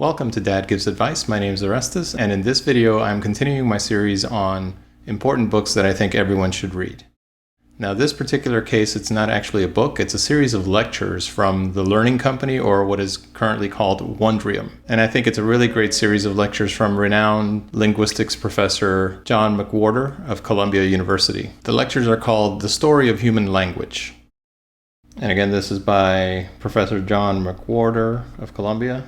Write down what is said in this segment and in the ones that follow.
Welcome to Dad Gives Advice. My name is Orestes, and in this video I'm continuing my series on important books that I think everyone should read. Now, this particular case, it's not actually a book, it's a series of lectures from the Learning Company, or what is currently called Wondrium. And I think it's a really great series of lectures from renowned linguistics professor John McWhorter of Columbia University. The lectures are called The Story of Human Language. And again, this is by Professor John McWhorter of Columbia.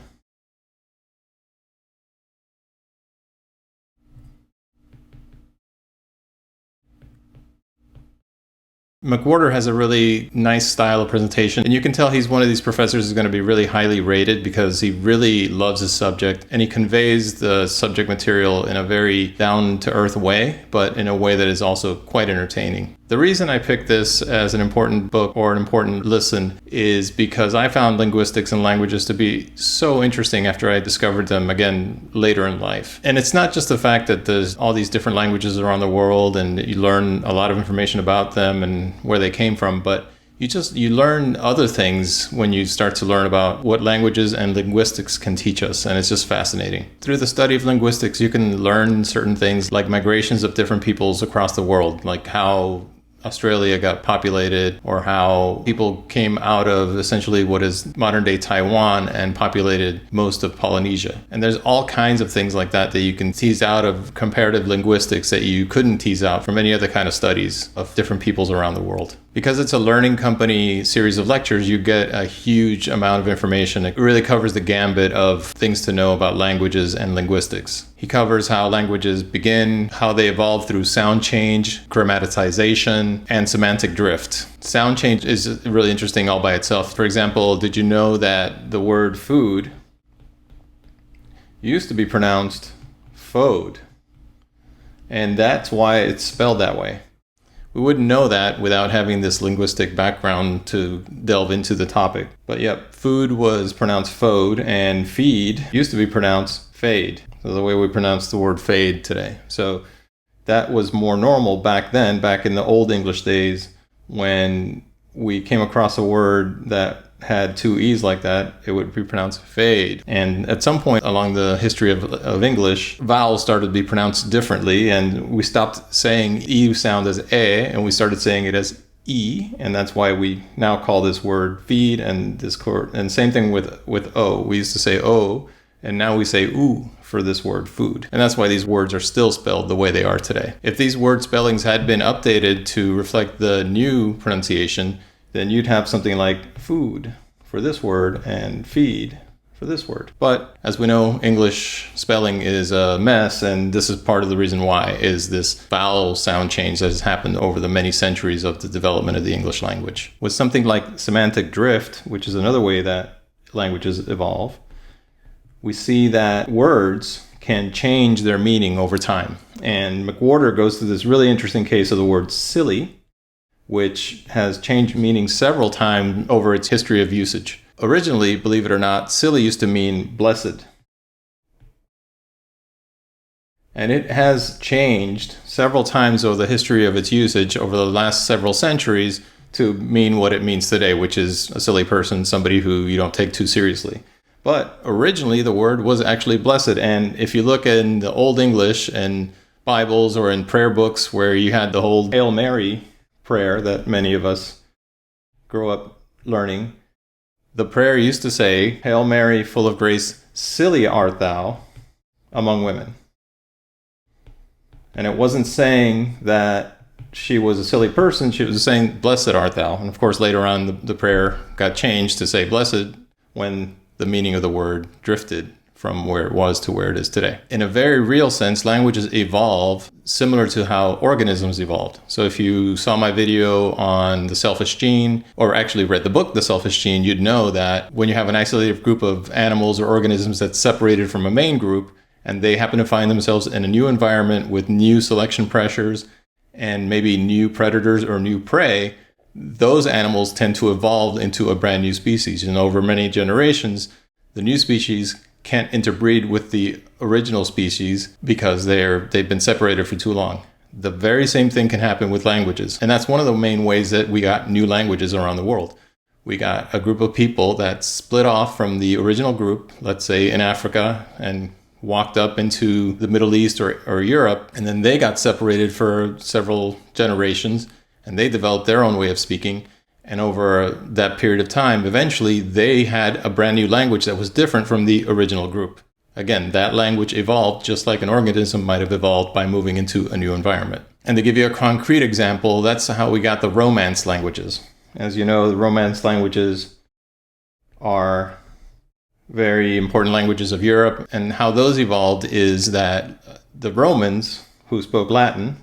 McWhorter has a really nice style of presentation, and you can tell he's one of these professors who's going to be really highly rated because he really loves his subject and he conveys the subject material in a very down-to-earth way, but in a way that is also quite entertaining. The reason I picked this as an important book or an important listen is because I found linguistics and languages to be so interesting after I discovered them again later in life. And it's not just the fact that there's all these different languages around the world and you learn a lot of information about them and where they came from, but you learn other things when you start to learn about what languages and linguistics can teach us, and it's just fascinating. Through the study of linguistics, you can learn certain things like migrations of different peoples across the world, like how Australia got populated, or how people came out of essentially what is modern-day Taiwan and populated most of Polynesia. And there's all kinds of things like that that you can tease out of comparative linguistics that you couldn't tease out from any other kind of studies of different peoples around the world. Because it's a Learning Company series of lectures, you get a huge amount of information. It really covers the gambit of things to know about languages and linguistics. He covers how languages begin, how they evolve through sound change, grammatization, and semantic drift. Sound change is really interesting all by itself. For example, did you know that the word food used to be pronounced food? And that's why it's spelled that way. We wouldn't know that without having this linguistic background to delve into the topic. But yep, food was pronounced fode, and feed used to be pronounced fade. So the way we pronounce the word fade today. So that was more normal back then, back in the Old English days, when we came across a word that had two E's like that, it would be pronounced fade. And at some point along the history of English, vowels started to be pronounced differently, and we stopped saying E sound as A, and we started saying it as E, and that's why we now call this word feed, and same thing with O. We used to say O, and now we say oo for this word food. And that's why these words are still spelled the way they are today. If these word spellings had been updated to reflect the new pronunciation, then you'd have something like food for this word and feed for this word. But as we know, English spelling is a mess, and this is part of the reason why, is this vowel sound change that has happened over the many centuries of the development of the English language. With something like semantic drift, which is another way that languages evolve, we see that words can change their meaning over time. And McWhorter goes through this really interesting case of the word silly, which has changed meaning several times over its history of usage. Originally, believe it or not, silly used to mean blessed. And it has changed several times over the history of its usage over the last several centuries to mean what it means today, which is a silly person, somebody who you don't take too seriously. But originally, the word was actually blessed. And if you look in the Old English and Bibles or in prayer books where you had the whole Hail Mary prayer that many of us grow up learning, the prayer used to say, Hail Mary, full of grace, silly art thou among women. And it wasn't saying that she was a silly person, she was saying, blessed art thou. And of course, later on, the prayer got changed to say blessed when the meaning of the word drifted from where it was to where it is today. In a very real sense, languages evolve similar to how organisms evolved. So if you saw my video on the selfish gene, or actually read the book, The Selfish Gene, you'd know that when you have an isolated group of animals or organisms that's separated from a main group, and they happen to find themselves in a new environment with new selection pressures and maybe new predators or new prey, those animals tend to evolve into a brand new species. And over many generations, the new species can't interbreed with the original species because they've been separated for too long. The very same thing can happen with languages. And that's one of the main ways that we got new languages around the world. We got a group of people that split off from the original group, let's say in Africa, and walked up into the Middle East or Europe, and then they got separated for several generations, and they developed their own way of speaking. And over that period of time, eventually they had a brand new language that was different from the original group. Again, that language evolved just like an organism might have evolved by moving into a new environment. And to give you a concrete example, that's how we got the Romance languages. As you know, the Romance languages are very important languages of Europe. And how those evolved is that the Romans, who spoke Latin,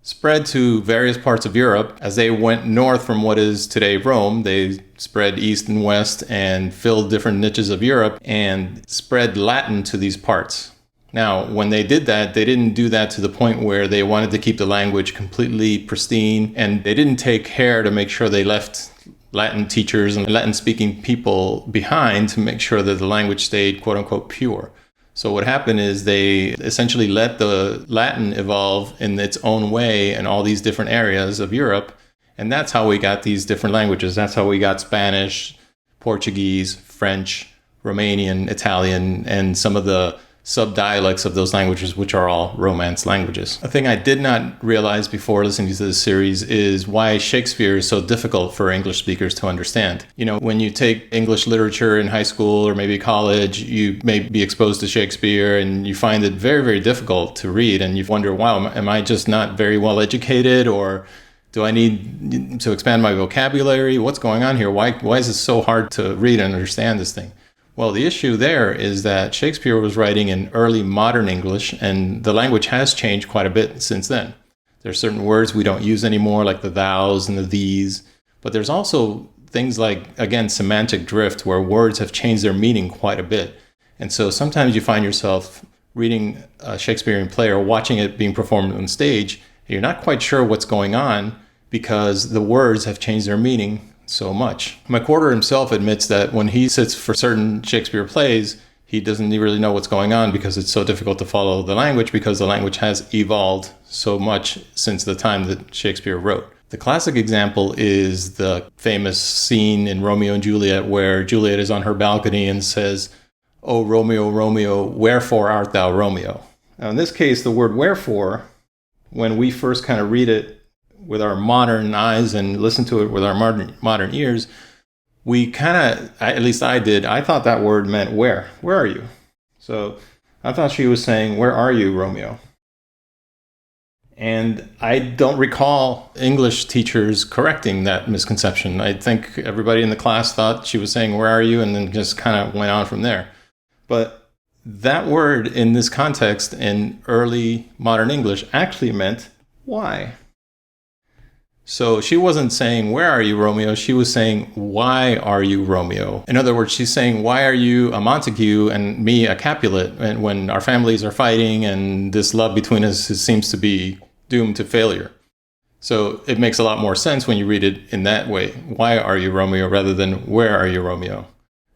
spread to various parts of Europe. As they went north from what is today Rome, they spread east and west and filled different niches of Europe and spread Latin to these parts. Now, when they did that, they didn't do that to the point where they wanted to keep the language completely pristine, and they didn't take care to make sure they left Latin teachers and Latin-speaking people behind to make sure that the language stayed quote-unquote pure. So what happened is they essentially let the Latin evolve in its own way in all these different areas of Europe, and that's how we got these different languages. That's how we got Spanish, Portuguese, French, Romanian, Italian, and some of the sub-dialects of those languages, which are all Romance languages. A thing I did not realize before listening to this series is why Shakespeare is so difficult for English speakers to understand. You know, when you take English literature in high school or maybe college, you may be exposed to Shakespeare and you find it very, very difficult to read, and you wonder, wow, am I just not very well educated, or do I need to expand my vocabulary? What's going on here? Why is it so hard to read and understand this thing? Well, the issue there is that Shakespeare was writing in early modern English, and the language has changed quite a bit since then. There are certain words we don't use anymore, like the thous and the these, but there's also things like, again, semantic drift, where words have changed their meaning quite a bit. And so sometimes you find yourself reading a Shakespearean play or watching it being performed on stage, and you're not quite sure what's going on because the words have changed their meaning so much. McWhorter himself admits that when he sits for certain Shakespeare plays, he doesn't really know what's going on because it's so difficult to follow the language, because the language has evolved so much since the time that Shakespeare wrote. The classic example is the famous scene in Romeo and Juliet where Juliet is on her balcony and says, "Oh, Romeo, Romeo, wherefore art thou Romeo?" Now, in this case, the word wherefore, when we first kind of read it with our modern eyes and listen to it with our modern ears, we kind of, at least I did, I thought that word meant where. Where are you? So I thought she was saying, "Where are you, Romeo?" And I don't recall English teachers correcting that misconception. I think everybody in the class thought she was saying, "Where are you?" and then just kind of went on from there. But that word in this context in early modern English actually meant why. So she wasn't saying, "Where are you, Romeo?" She was saying, "Why are you, Romeo?" In other words, she's saying, "Why are you a Montague and me a Capulet, and when our families are fighting and this love between us seems to be doomed to failure?" So it makes a lot more sense when you read it in that way. Why are you, Romeo, rather than where are you, Romeo?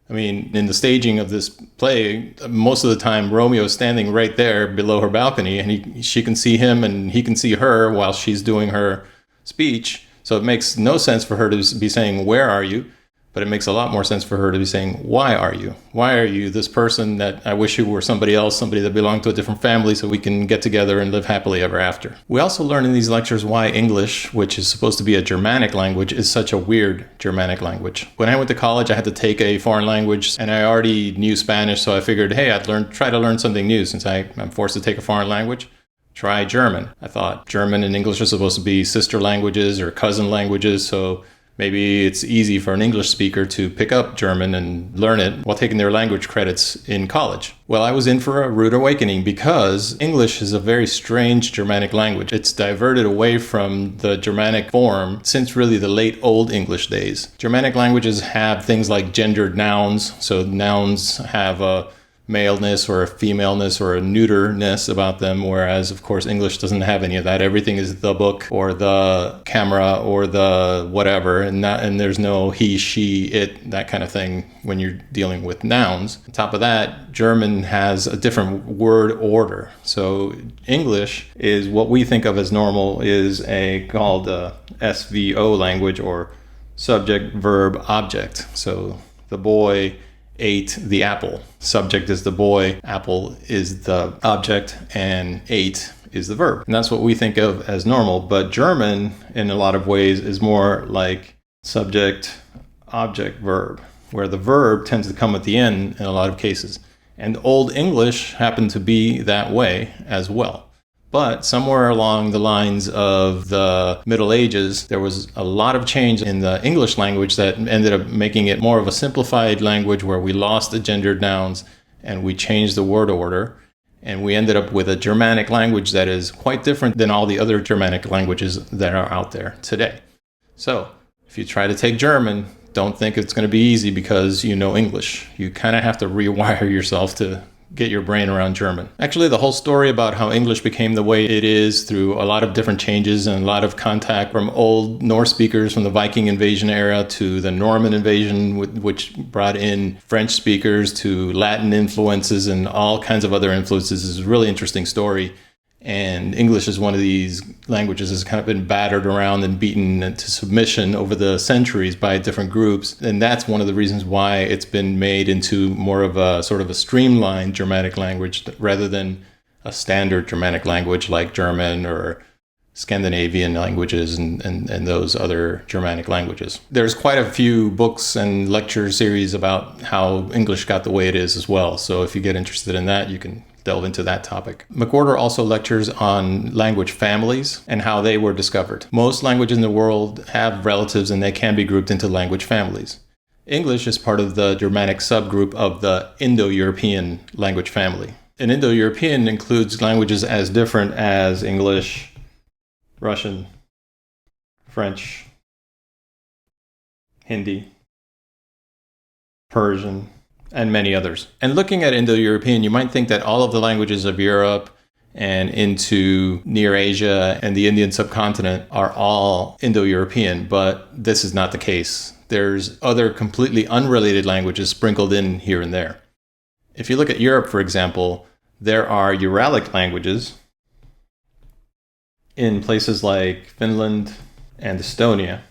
I mean, in the staging of this play, most of the time Romeo is standing right there below her balcony, and she can see him and he can see her while she's doing her speech. So it makes no sense for her to be saying, "Where are you?" But it makes a lot more sense for her to be saying, "Why are you? Why are you this person that I wish you were somebody else, somebody that belonged to a different family so we can get together and live happily ever after?" We also learn in these lectures why English, which is supposed to be a Germanic language, is such a weird Germanic language. When I went to college, I had to take a foreign language, and I already knew Spanish, so I figured, hey, try to learn something new since I'm forced to take a foreign language. Try German. I thought German and English are supposed to be sister languages or cousin languages, so maybe it's easy for an English speaker to pick up German and learn it while taking their language credits in college. Well, I was in for a rude awakening because English is a very strange Germanic language. It's diverted away from the Germanic form since really the late Old English days. Germanic languages have things like gendered nouns, so nouns have a maleness or a femaleness or a neuterness about them, whereas of course English doesn't have any of that. Everything is the book or the camera or the whatever, and there's no he, she, it, that kind of thing when you're dealing with nouns. On top of that, German has a different word order. So English is what we think of as normal is called a SVO language, or subject, verb, object. So the boy ate the apple. Subject is the boy, apple is the object, and ate is the verb. And that's what we think of as normal. But German, in a lot of ways, is more like subject, object, verb, where the verb tends to come at the end in a lot of cases. And Old English happened to be that way as well. But somewhere along the lines of the Middle Ages, there was a lot of change in the English language that ended up making it more of a simplified language, where we lost the gendered nouns and we changed the word order. And we ended up with a Germanic language that is quite different than all the other Germanic languages that are out there today. So if you try to take German, don't think it's going to be easy because you know English. You kind of have to rewire yourself to get your brain around German. Actually, the whole story about how English became the way it is through a lot of different changes and a lot of contact from Old Norse speakers from the Viking invasion era to the Norman invasion, which brought in French speakers, to Latin influences and all kinds of other influences, is a really interesting story. And English is one of these languages that's kind of been battered around and beaten to submission over the centuries by different groups. And that's one of the reasons why it's been made into more of a sort of a streamlined Germanic language rather than a standard Germanic language like German or Scandinavian languages and those other Germanic languages. There's quite a few books and lecture series about how English got the way it is as well. So if you get interested in that, you can delve into that topic. McWhorter also lectures on language families and how they were discovered. Most languages in the world have relatives and they can be grouped into language families. English is part of the Germanic subgroup of the Indo-European language family. An Indo-European includes languages as different as English, Russian, French, Hindi, Persian, and many others. And looking at Indo-European, you might think that all of the languages of Europe and into Near Asia and the Indian subcontinent are all Indo-European, but this is not the case. There's other completely unrelated languages sprinkled in here and there. If you look at Europe, for example, there are Uralic languages in places like Finland and Estonia.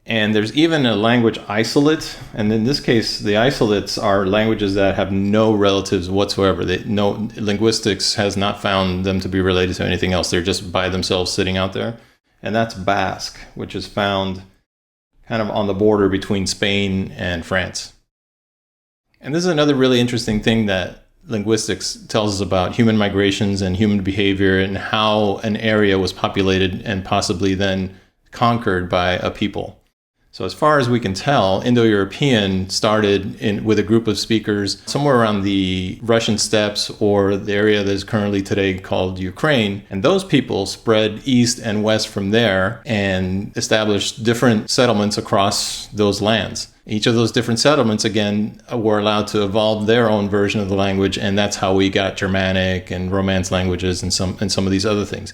And there's even a language isolate, and in this case, the isolates are languages that have no relatives whatsoever. Linguistics has not found them to be related to anything else. They're just by themselves sitting out there. And that's Basque, which is found kind of on the border between Spain and France. And this is another really interesting thing that linguistics tells us about human migrations and human behavior and how an area was populated and possibly then conquered by a people. So as far as we can tell, Indo-European started with a group of speakers somewhere around the Russian steppes or the area that is currently today called Ukraine. And those people spread east and west from there and established different settlements across those lands. Each of those different settlements, again, were allowed to evolve their own version of the language. And that's how we got Germanic and Romance languages and some of these other things.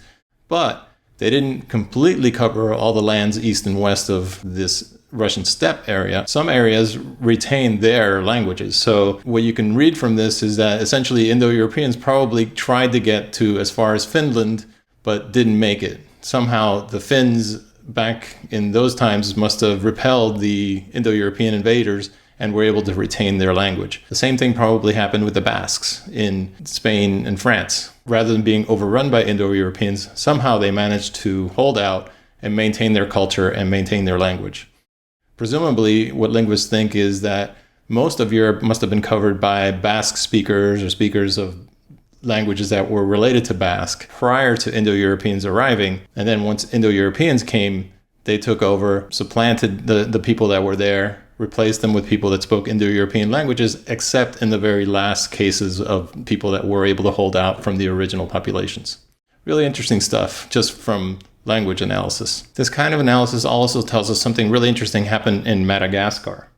But they didn't completely cover all the lands east and west of this Russian steppe area. Some areas retained their languages. So what you can read from this is that essentially Indo-Europeans probably tried to get to as far as Finland, but didn't make it. Somehow the Finns back in those times must have repelled the Indo-European invaders and were able to retain their language. The same thing probably happened with the Basques in Spain and France. Rather than being overrun by Indo-Europeans, somehow they managed to hold out and maintain their culture and maintain their language. Presumably, what linguists think is that most of Europe must have been covered by Basque speakers or speakers of languages that were related to Basque prior to Indo-Europeans arriving. And then once Indo-Europeans came, they took over, supplanted the people that were there, replaced them with people that spoke Indo-European languages, except in the very last cases of people that were able to hold out from the original populations. Really interesting stuff, just from language analysis. This kind of analysis also tells us something really interesting happened in Madagascar.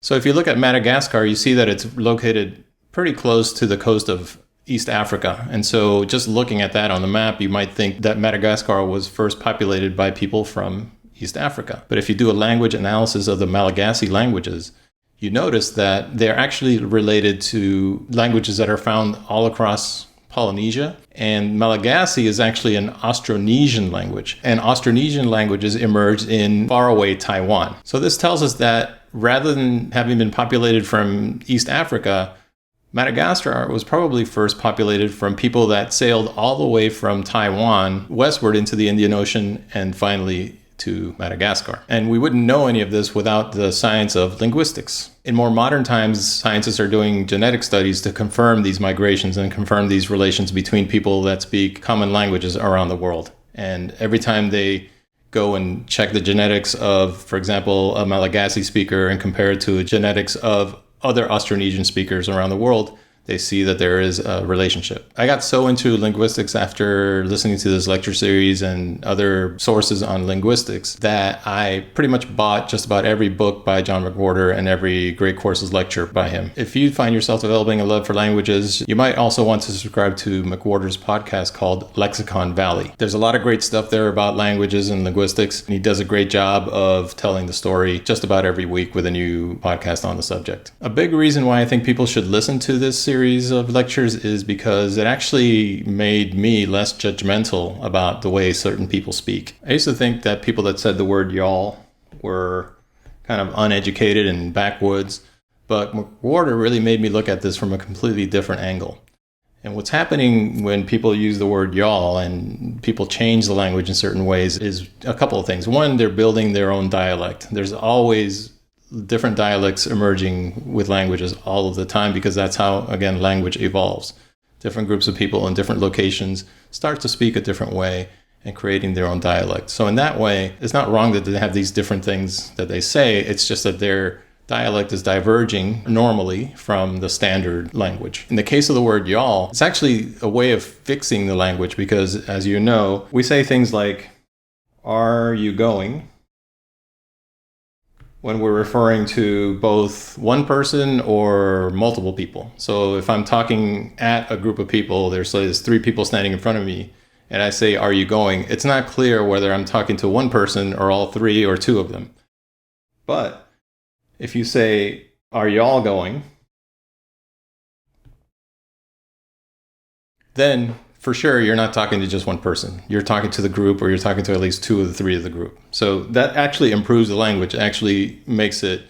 So if you look at Madagascar, you see that it's located pretty close to the coast of East Africa. And so just looking at that on the map, you might think that Madagascar was first populated by people from East Africa. But if you do a language analysis of the Malagasy languages, you notice that they're actually related to languages that are found all across Polynesia. And Malagasy is actually an Austronesian language. And Austronesian languages emerged in faraway Taiwan. So this tells us that rather than having been populated from East Africa, Madagascar was probably first populated from people that sailed all the way from Taiwan westward into the Indian Ocean and finally to Madagascar. And we wouldn't know any of this without the science of linguistics. In more modern times, scientists are doing genetic studies to confirm these migrations and confirm these relations between people that speak common languages around the world. And every time they go and check the genetics of, for example, a Malagasy speaker and compare it to the genetics of other Austronesian speakers around the world, they see that there is a relationship. I got so into linguistics after listening to this lecture series and other sources on linguistics that I pretty much bought just about every book by John McWhorter and every Great Courses lecture by him. If you find yourself developing a love for languages, you might also want to subscribe to McWhorter's podcast called Lexicon Valley. There's a lot of great stuff there about languages and linguistics, and he does a great job of telling the story just about every week with a new podcast on the subject. A big reason why I think people should listen to this series of lectures is because it actually made me less judgmental about the way certain people speak. I used to think that people that said the word y'all were kind of uneducated and backwoods, but McWhorter really made me look at this from a completely different angle. And what's happening when people use the word y'all and people change the language in certain ways is a couple of things. One, they're building their own dialect. There's always different dialects emerging with languages all of the time because that's how, again, language evolves. Different groups of people in different locations start to speak a different way and creating their own dialect. So in that way, it's not wrong that they have these different things that they say. It's just that their dialect is diverging normally from the standard language. In the case of the word y'all, it's actually a way of fixing the language because, as you know, we say things like, "Are you going?" when we're referring to both one person or multiple people. So if I'm talking at a group of people, there's 3 people standing in front of me, and I say, "Are you going?" It's not clear whether I'm talking to one person or all 3 or 2 of them. But if you say, "Are y'all going?" then for sure, you're not talking to just one person. You're talking to the group, or you're talking to at least 2 of the 3 of the group. So that actually improves the language. It actually makes it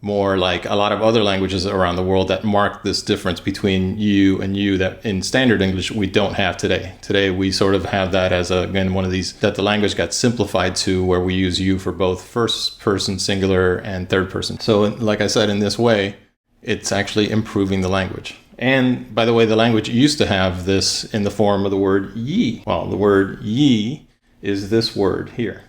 more like a lot of other languages around the world that mark this difference between you and you that in standard English we don't have today. Today we sort of have that as, again, one of these that the language got simplified to where we use you for both first person singular and third person. So like I said, in this way, it's actually improving the language. And by the way, the language used to have this in the form of the word ye. Well, the word ye is this word here.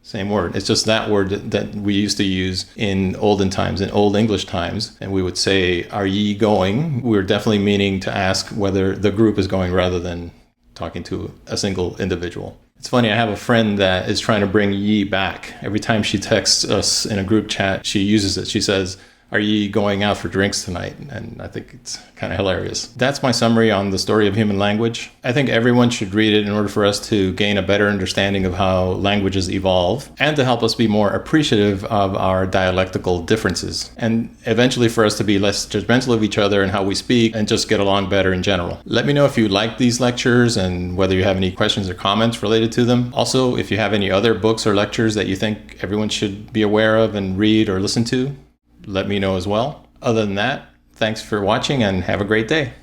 Same word. It's just that word that we used to use in olden times, in Old English times. And we would say, "Are ye going?" We're definitely meaning to ask whether the group is going rather than talking to a single individual. It's funny, I have a friend that is trying to bring ye back. Every time she texts us in a group chat, she uses it. She says, "Are ye going out for drinks tonight?" And I think it's kind of hilarious. That's my summary on the story of human language. I think everyone should read it in order for us to gain a better understanding of how languages evolve and to help us be more appreciative of our dialectical differences. And eventually for us to be less judgmental of each other and how we speak and just get along better in general. Let me know if you like these lectures and whether you have any questions or comments related to them. Also, if you have any other books or lectures that you think everyone should be aware of and read or listen to, let me know as well. Other than that, thanks for watching and have a great day.